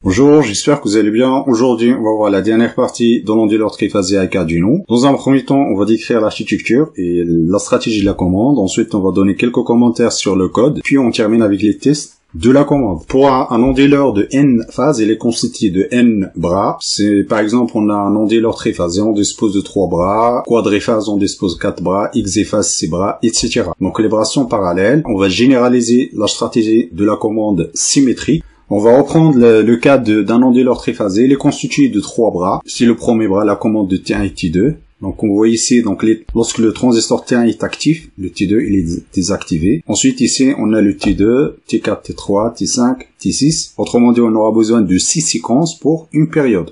Bonjour, j'espère que vous allez bien. Aujourd'hui, on va voir la dernière partie de l'onduleur triphasé avec Arduino. Dans un premier temps, on va décrire l'architecture et la stratégie de la commande. Ensuite, on va donner quelques commentaires sur le code. Puis, on termine avec les tests de la commande. Pour un onduleur de n phases, il est constitué de n bras. C'est, par exemple, on a un onduleur triphasé, on dispose de 3 bras. Quadriphase, on dispose de 4 bras. Hexaphase, 6 bras, etc. Donc, les bras sont parallèles. On va généraliser la stratégie de la commande symétrique. On va reprendre le cas d'un onduleur triphasé. Il est constitué de 3 bras. C'est le premier bras, la commande de T1 et T2. Donc on voit ici, lorsque le transistor T1 est actif, le T2 il est désactivé. Ensuite ici, on a le T2, T4, T3, T5, T6. Autrement dit, on aura besoin de 6 séquences pour une période.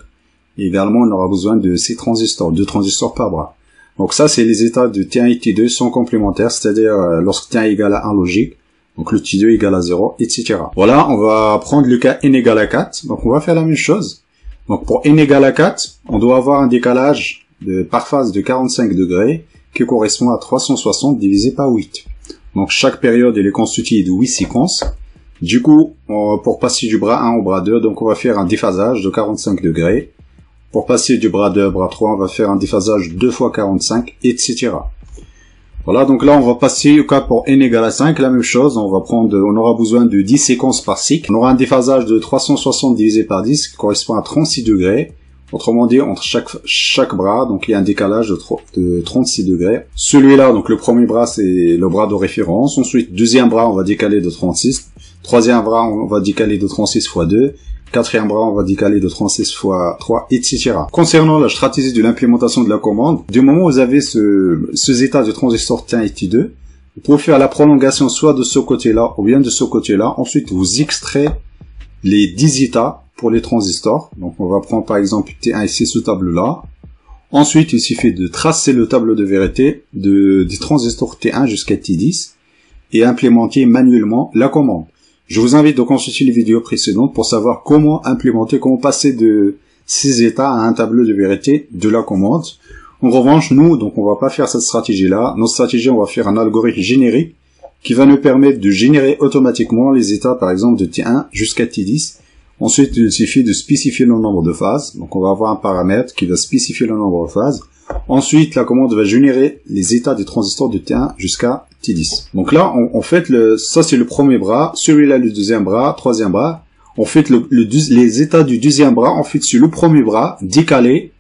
Et également, on aura besoin de 6 transistors, 2 transistors par bras. Donc ça, c'est les états de T1 et T2 sont complémentaires, c'est-à-dire lorsque T1 égale à 1 logique. Donc le T2 égale à 0, etc. Voilà, on va prendre le cas n égale à 4. Donc on va faire la même chose. Donc pour n égale à 4, on doit avoir un décalage par phase de 45 degrés qui correspond à 360 divisé par 8. Donc chaque période elle est constituée de 8 séquences. Du coup, pour passer du bras 1 au bras 2, donc on va faire un déphasage de 45 degrés. Pour passer du bras 2 au bras 3, on va faire un déphasage 2 fois 45, etc. Voilà, donc là, on va passer au cas pour n égale à 5, la même chose, on aura besoin de 10 séquences par cycle. On aura un déphasage de 360 divisé par 10, qui correspond à 36 degrés. Autrement dit, entre chaque bras, donc il y a un décalage de 36 degrés. Celui-là, donc le premier bras, c'est le bras de référence. Ensuite, deuxième bras, on va décaler de 36. Troisième bras, on va décaler de 36 fois 2. Quatrième bras, on va décaler de 36 fois 3, etc. Concernant la stratégie de l'implémentation de la commande, du moment où vous avez ces états de transistor T1 et T2, vous pouvez faire la prolongation soit de ce côté-là ou bien de ce côté-là. Ensuite, vous extrayez les 10 états pour les transistors. Donc, on va prendre par exemple T1 ici, ce tableau-là. Ensuite, il suffit de tracer le tableau de vérité des transistors T1 jusqu'à T10 et implémenter manuellement la commande. Je vous invite à consulter les vidéos précédentes pour savoir comment passer de ces états à un tableau de vérité de la commande. En revanche, nous, donc on va pas faire cette stratégie-là. Notre stratégie, on va faire un algorithme générique qui va nous permettre de générer automatiquement les états, par exemple, de T1 jusqu'à T10. Ensuite, il suffit de spécifier le nombre de phases. Donc on va avoir un paramètre qui va spécifier le nombre de phases. Ensuite, la commande va générer les états des transistors de T1 jusqu'à T10. Donc là, on fait ça c'est le premier bras, celui-là le deuxième bras, troisième bras. On fait les états du deuxième bras, on fait sur le premier bras décalé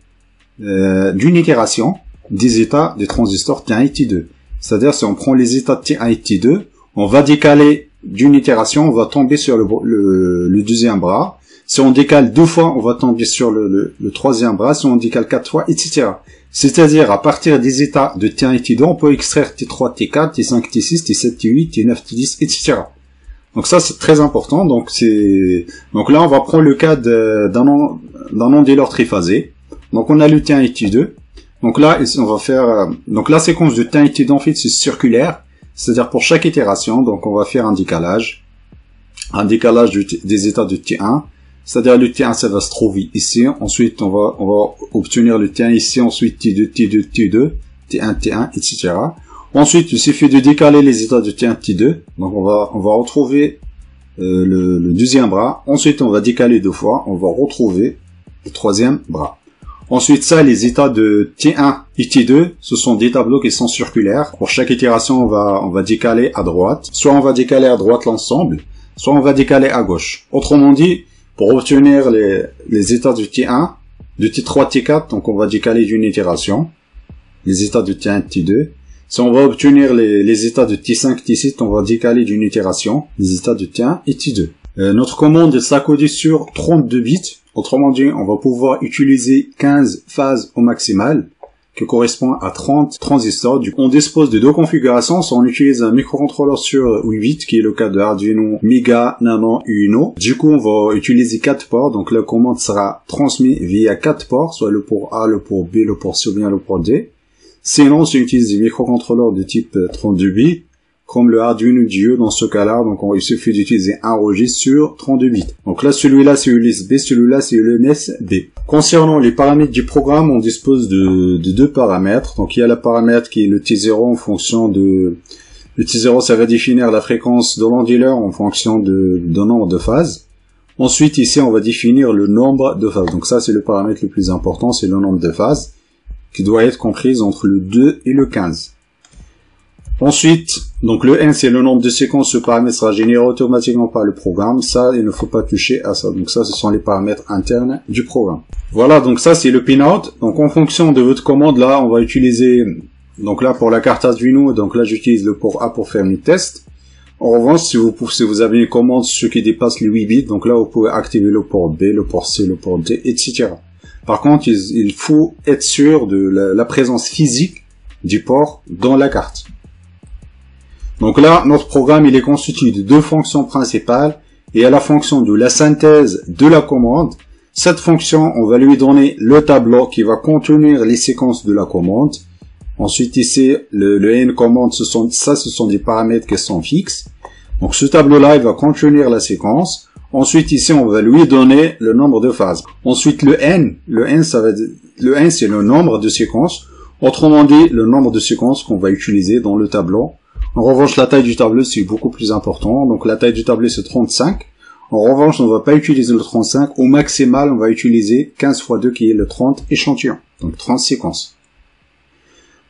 d'une itération des états des transistors T1 et T2. C'est-à-dire si on prend les états de T1 et T2, on va décaler d'une itération, on va tomber sur le deuxième bras. Si on décale 2 fois, on va tomber sur le troisième bras. Si on décale 4 fois, etc. C'est-à-dire, à partir des états de T1 et T2, on peut extraire T3, T4, T5, T6, T7, T8, T9, T10, etc. Donc ça, c'est très important. Donc là, on va prendre le cas d'un onduleur triphasé. Donc on a le T1 et T2. Donc là, on va faire, donc la séquence de T1 et T2, en fait, c'est circulaire. C'est-à-dire pour chaque itération, donc on va faire un décalage des états de T1. C'est-à-dire le T1, ça va se trouver ici. Ensuite, on va obtenir le T1 ici. Ensuite, T2, T2, T2, T1, T1, etc. Ensuite, il suffit de décaler les états de T1, T2. Donc, on va retrouver le deuxième bras. Ensuite, on va décaler 2 fois. On va retrouver le troisième bras. Ensuite, ça, les états de T1 et T2, ce sont des tableaux qui sont circulaires. Pour chaque itération, on va décaler à droite. Soit on va décaler à droite l'ensemble, soit on va décaler à gauche. Autrement dit, pour obtenir les états de T1, de T3, T4, donc on va décaler d'une itération, les états de T1 et T2. Si on va obtenir les états de T5, T6, on va décaler d'une itération, les états de T1 et T2. Notre commande est s'accodée sur 32 bits. Autrement dit, on va pouvoir utiliser 15 phases au maximal, qui correspond à 30 transistors. On dispose de 2 configurations. Soit on utilise un microcontrôleur sur 8 bits, qui est le cas de Arduino Mega, Nano, Uno. Du coup, on va utiliser 4 ports. Donc la commande sera transmise via 4 ports, soit le port A, le port B, le port C ou bien le port D. Sinon, si on utilise des microcontrôleurs de type 32 bits, comme le Arduino Duo dans ce cas-là, donc il suffit d'utiliser un registre sur 32 bits. Donc là, celui-là c'est l'USB, celui-là c'est le NES-B. Concernant les paramètres du programme, on dispose de 2 paramètres. Donc il y a le paramètre qui est le T0 en fonction de... Le T0, ça va définir la fréquence de l'onduleur en fonction d'un nombre de phases. Ensuite, ici, on va définir le nombre de phases. Donc ça, c'est le paramètre le plus important, c'est le nombre de phases, qui doit être comprise entre le 2 et le 15. Ensuite, donc le n, c'est le nombre de séquences. Ce paramètre sera généré automatiquement par le programme. Ça, il ne faut pas toucher à ça. Donc ça, ce sont les paramètres internes du programme. Voilà, donc ça, c'est le pinout. Donc en fonction de votre commande, là, on va utiliser, donc là, pour la carte Arduino, donc là, j'utilise le port A pour faire mes tests. En revanche, si vous avez une commande ce qui dépasse les 8 bits, donc là, vous pouvez activer le port B, le port C, le port D, etc. Par contre, il faut être sûr de la présence physique du port dans la carte. Donc là, notre programme, il est constitué de deux fonctions principales, et à la fonction de la synthèse de la commande, cette fonction, on va lui donner le tableau qui va contenir les séquences de la commande. Ensuite, ici, le n commande, ce sont des paramètres qui sont fixes. Donc ce tableau-là, il va contenir la séquence. Ensuite, ici, on va lui donner le nombre de phases. Ensuite, le n, c'est le nombre de séquences. Autrement dit, le nombre de séquences qu'on va utiliser dans le tableau. En revanche, la taille du tableau, c'est beaucoup plus important. Donc, la taille du tableau, c'est 35. En revanche, on ne va pas utiliser le 35. Au maximal, on va utiliser 15 x 2, qui est le 30 échantillons. Donc, 30 séquences.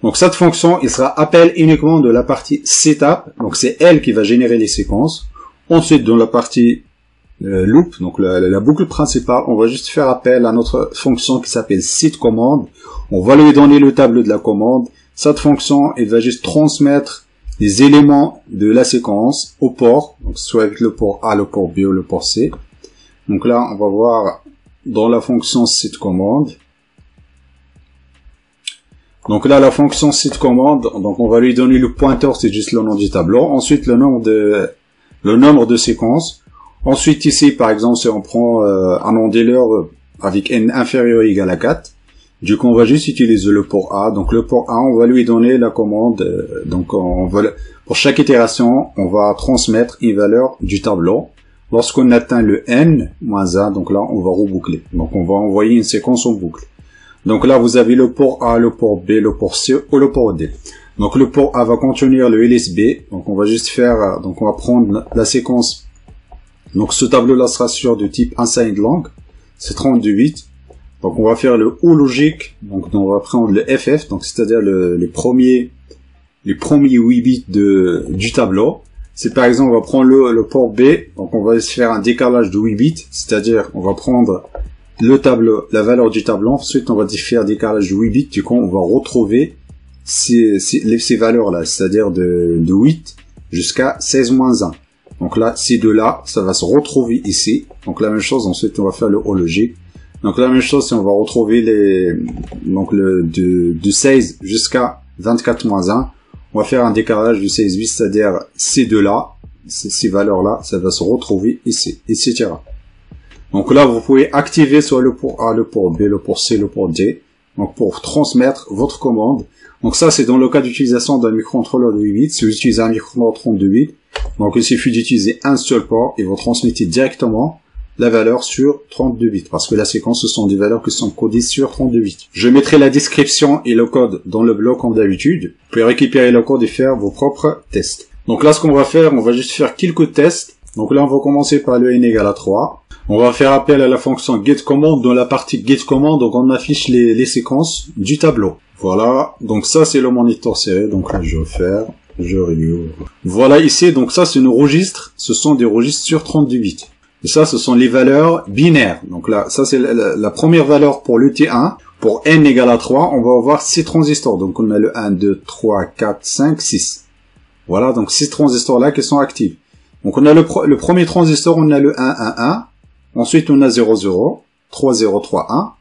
Donc, cette fonction, il sera appel uniquement de la partie setup. Donc, c'est elle qui va générer les séquences. Ensuite, dans la partie loop, donc la boucle principale, on va juste faire appel à notre fonction qui s'appelle setCommand. On va lui donner le tableau de la commande. Cette fonction, elle va juste transmettre les éléments de la séquence au port, donc soit avec le port A, le port B ou le port C. Donc là, on va voir dans la fonction setCommand. Donc là, la fonction setCommand, donc on va lui donner le pointeur, c'est juste le nom du tableau. Ensuite, le nombre de séquences. Ensuite, ici, par exemple, si on prend un handler avec n inférieur ou égal à 4, du coup, on va juste utiliser le port A. Donc, le port A, on va lui donner la commande. Donc, pour chaque itération, on va transmettre une valeur du tableau. Lorsqu'on atteint le n-1, donc là, on va reboucler. Donc, on va envoyer une séquence en boucle. Donc là, vous avez le port A, le port B, le port C ou le port D. Donc, le port A va contenir le LSB. Donc, on va juste faire, donc on va prendre la séquence. Donc, ce tableau-là sera sur de type unsigned long. C'est 32 bits. Donc, on va faire le ou logique. Donc, on va prendre le FF. Donc, c'est-à-dire les premiers 8 bits du tableau. C'est par exemple, on va prendre le port B. Donc, on va faire un décalage de 8 bits. C'est-à-dire, on va prendre le tableau, la valeur du tableau. Ensuite, on va faire un décalage de 8 bits. Du coup, on va retrouver ces valeurs-là. C'est-à-dire de 8 jusqu'à 16-1. Donc là, ces deux-là, ça va se retrouver ici. Donc, la même chose. Ensuite, on va faire le ou logique. Donc la même chose, si on va retrouver de 16 jusqu'à 24-1, on va faire un décalage du 16 bits, c'est-à-dire ces deux-là, ces valeurs-là, ça va se retrouver ici, etc. Donc là, vous pouvez activer soit le port A, le port B, le port C, le port D, donc pour transmettre votre commande. Donc ça, c'est dans le cas d'utilisation d'un microcontrôleur de 8 bits. Si vous utilisez un microcontrôleur de 32 bits, donc il suffit d'utiliser un seul port et vous transmettez directement la valeur sur 32 bits, parce que la séquence, ce sont des valeurs qui sont codées sur 32 bits. Je mettrai la description et le code dans le blog comme d'habitude. Vous pouvez récupérer le code et faire vos propres tests. Donc là, ce qu'on va faire, on va juste faire quelques tests. Donc là, on va commencer par le n égale à 3. On va faire appel à la fonction getCommand. Dans la partie getCommand, donc on affiche les séquences du tableau. Voilà, donc ça c'est le moniteur serré. Donc là, je vais faire, je review. Voilà ici, donc ça c'est nos registres. Ce sont des registres sur 32 bits. Et ça, ce sont les valeurs binaires. Donc là, ça c'est la première valeur pour le T1. Pour n égale à 3, on va avoir 6 transistors. Donc on a le 1, 2, 3, 4, 5, 6. Voilà, donc 6 transistors là qui sont actifs. Donc on a le premier transistor, on a le 1, 1, 1. Ensuite, on a 0, 0, 3, 0, 3, 1.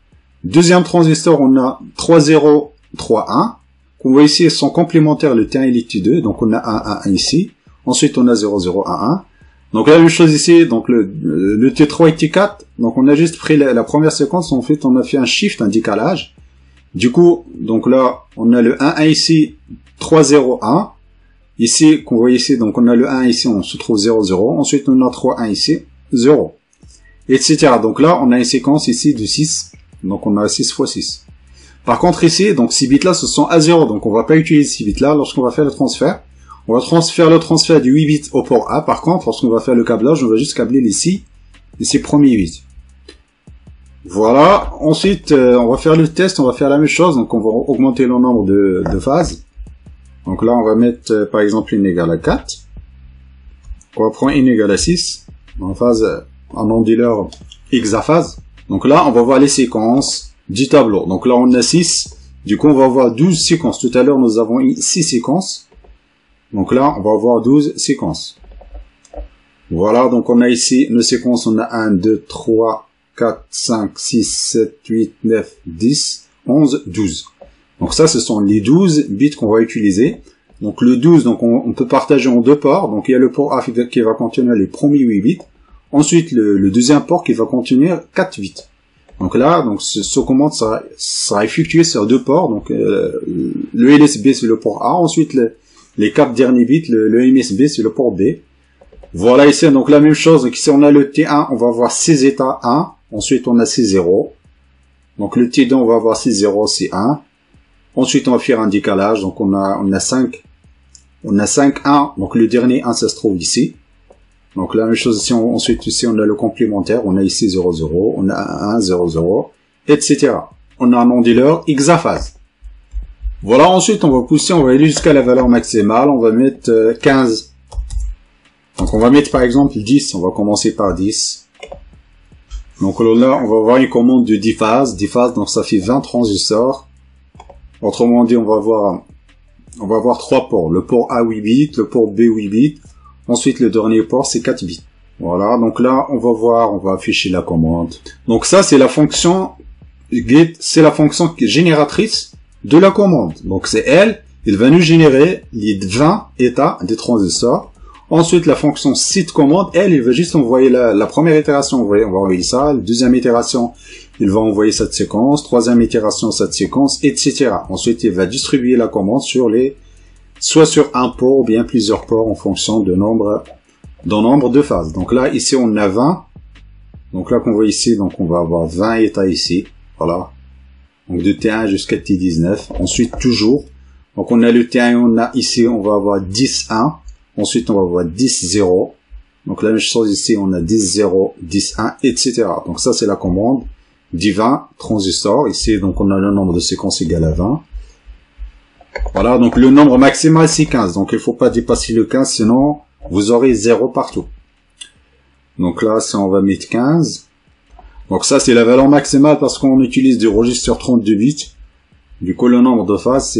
Deuxième transistor, on a 3, 0, 3, 1. Comme vous voyez ici, ils sont complémentaires, le T1 et le T2. Donc on a 1, 1, 1 ici. Ensuite, on a 0, 0, 1, 1. Donc la même chose ici, donc le T3 et T4, donc on a juste pris la première séquence, en fait on a fait un shift, un décalage. Du coup, donc là, on a le 1, 1 ici, 3, 0, 1. Ici, qu'on voit ici, donc on a le 1 ici, on se trouve 0, 0. Ensuite on a 3, 1 ici, 0. Etc. Donc là, on a une séquence ici de 6, donc on a 6 x 6. Par contre ici, donc ces bits là, ce sont à 0, donc on va pas utiliser ces bits là lorsqu'on va faire le transfert. On va faire le transfert du 8 bits au port A. Par contre, lorsqu'on va faire le câblage, on va juste câbler les 6 de ces premiers 8. Voilà, ensuite on va faire le test, on va faire la même chose, donc on va augmenter le nombre de phases. Donc là on va mettre par exemple n égale à 4. On va prendre n égale à 6, en phase, en ondealer hexaphase. Donc là on va voir les séquences du tableau. Donc là on a 6, du coup on va avoir 12 séquences. Tout à l'heure nous avons 6 séquences. Donc là on va avoir 12 séquences. Voilà, donc on a ici nos séquences, on a 1, 2, 3, 4, 5, 6, 7, 8, 9, 10, 11, 12. Donc ça, ce sont les 12 bits qu'on va utiliser. Donc le 12, donc on peut partager en deux ports. Donc il y a le port A qui va contenir les premiers 8 bits. Ensuite, le deuxième port qui va contenir 4 bits. Donc là, donc ce commande sera effectué sur deux ports. Donc le LSB c'est le port A. Ensuite, les 4 derniers bits, le MSB c'est le port B. Voilà ici, donc la même chose. Donc ici on a le T1, on va avoir 6 états 1. Ensuite, on a C0. Donc, le T2, on va avoir C0, C1. Ensuite, on va faire un décalage. Donc, on a 5. On a 5 1. Donc, le dernier 1, ça se trouve ici. Donc, la même chose ici. Ensuite, ici, on a le complémentaire. On a ici 0, 0. On a 1, 0, 0. Etc. On a un ondealer hexaphase. Voilà. Ensuite, on va pousser. On va aller jusqu'à la valeur maximale. On va mettre 15. Donc, on va mettre, par exemple, 10. On va commencer par 10. Donc là, on va avoir une commande de 10 phases. 10 phases, donc ça fait 20 transistors. Autrement dit, on va avoir 3 ports. Le port A 8 bits, le port B 8 bits. Ensuite, le dernier port, c'est 4 bits. Voilà, donc là, on va afficher la commande. Donc ça, c'est la fonction get, c'est la fonction génératrice de la commande. Donc c'est elle va nous générer les 20 états des transistors. Ensuite, la fonction set commande, elle va juste envoyer la première itération, on va envoyer ça. La deuxième itération, il va envoyer cette séquence. Troisième itération, cette séquence, etc. Ensuite, il va distribuer la commande soit sur un port ou bien plusieurs ports en fonction de nombre de phases. Donc là, ici, on a 20. Donc là, qu'on voit ici, donc on va avoir 20 états ici. Voilà. Donc de T1 jusqu'à T19. Ensuite, toujours. Donc on a le T1, on a ici, on va avoir 10 1. Ensuite, on va avoir 10, 0. Donc, la même chose ici, on a 10, 0, 10, 1, etc. Donc, ça, c'est la commande du 20 transistors. Ici, donc, on a le nombre de séquences égal à 20. Voilà, donc, le nombre maximal, c'est 15. Donc, il ne faut pas dépasser le 15, sinon, vous aurez 0 partout. Donc, là, ça, on va mettre 15. Donc, ça, c'est la valeur maximale parce qu'on utilise du registre sur 32 bits. Du coup, le nombre de phases,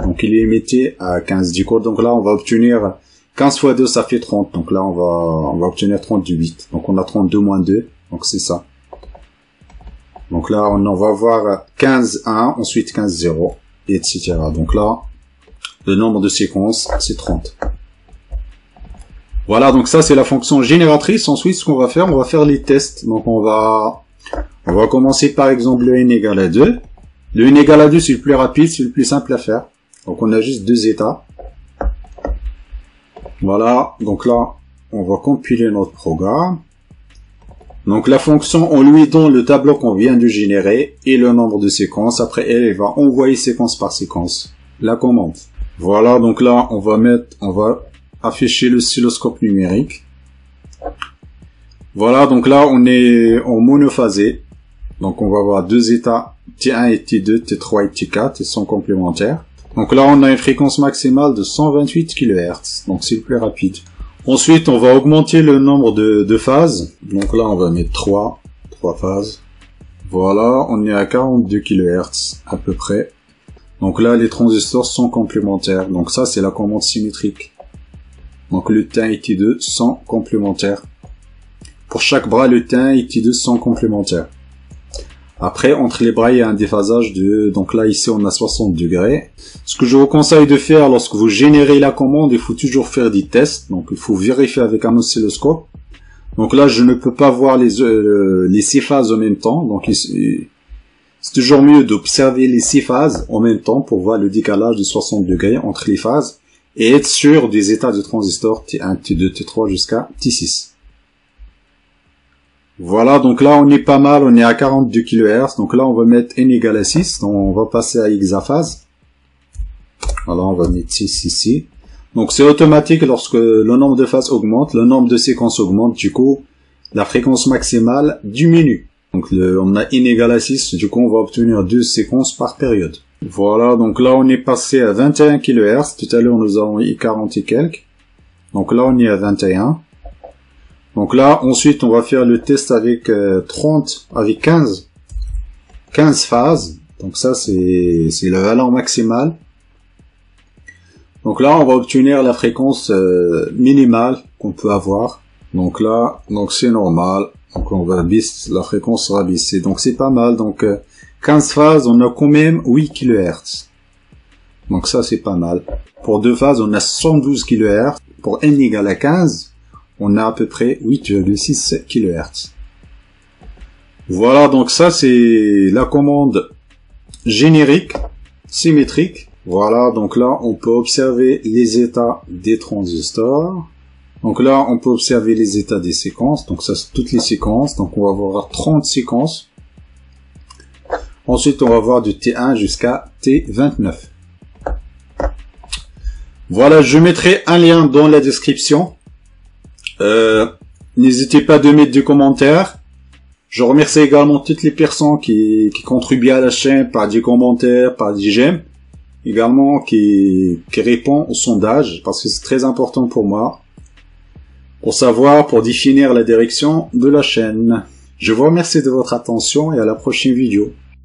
donc, il est limité à 15. Du coup, donc là, on va obtenir 15 fois 2, ça fait 30. Donc là, on va obtenir 32 bits. Donc on a 32 moins 2. Donc c'est ça. Donc là, on va avoir 15 1, ensuite 15 0, etc. Donc là, le nombre de séquences, c'est 30. Voilà, donc ça, c'est la fonction génératrice. Ensuite, ce qu'on va faire les tests. Donc on va commencer par exemple le n égale à 2. Le n égale à 2, c'est le plus rapide, c'est le plus simple à faire. Donc on a juste deux états. Voilà, donc là, on va compiler notre programme. Donc la fonction, on lui donne le tableau qu'on vient de générer et le nombre de séquences. Après, elle va envoyer séquence par séquence la commande. Voilà, donc là, on va afficher l'oscilloscope numérique. Voilà, donc là, on est en monophasé. Donc on va avoir deux états, T1 et T2, T3 et T4, ils sont complémentaires. Donc là, on a une fréquence maximale de 128 kHz. Donc c'est le plus rapide. Ensuite, on va augmenter le nombre de phases. Donc là, on va mettre 3 phases. Voilà, on est à 42 kHz à peu près. Donc là, les transistors sont complémentaires. Donc ça, c'est la commande symétrique. Donc le T1 et T2 sont complémentaires. Pour chaque bras, le T1 et T2 sont complémentaires. Après, entre les bras, il y a un déphasage donc là, ici, on a 60 degrés. Ce que je vous conseille de faire lorsque vous générez la commande, il faut toujours faire des tests. Donc, il faut vérifier avec un oscilloscope. Donc là, je ne peux pas voir les 6 phases en même temps. Donc, c'est toujours mieux d'observer les 6 phases en même temps pour voir le décalage de 60 degrés entre les phases et être sûr des états de transistor T1, T2, T3 jusqu'à T6. Voilà, donc là, on est pas mal, on est à 42 kHz. Donc là, on va mettre n égale à 6. Donc, on va passer à hexaphase. Voilà, on va mettre 6 ici. Donc, c'est automatique lorsque le nombre de phases augmente, le nombre de séquences augmente. Du coup, la fréquence maximale du menu. Donc on a n égale à 6, du coup on va obtenir 2 séquences par période. Voilà, donc là on est passé à 21 kHz, tout à l'heure nous avons eu 40 et quelques. Donc là on est à 21. Donc là ensuite on va faire le test avec 15 phases. Donc ça c'est le valeur maximale. Donc là on va obtenir la fréquence minimale qu'on peut avoir. Donc là, c'est normal. Donc on va baisser, la fréquence sera baissée. Donc c'est pas mal. Donc 15 phases, on a quand même 8 kHz. Donc ça c'est pas mal. Pour 2 phases, on a 112 kHz. Pour n égale à 15, on a à peu près 8,6 kHz. Voilà, donc ça c'est la commande générique, symétrique. Voilà, donc là on peut observer les états des transistors. Donc là, on peut observer les états des séquences. Donc ça, c'est toutes les séquences. Donc on va avoir 30 séquences. Ensuite, on va voir du T1 jusqu'à T29. Voilà, je mettrai un lien dans la description. N'hésitez pas de mettre des commentaires. Je remercie également toutes les personnes qui contribuent à la chaîne par des commentaires, par des j'aime. Également qui répondent au sondage, parce que c'est très important pour moi. Pour définir la direction de la chaîne. Je vous remercie de votre attention et à la prochaine vidéo.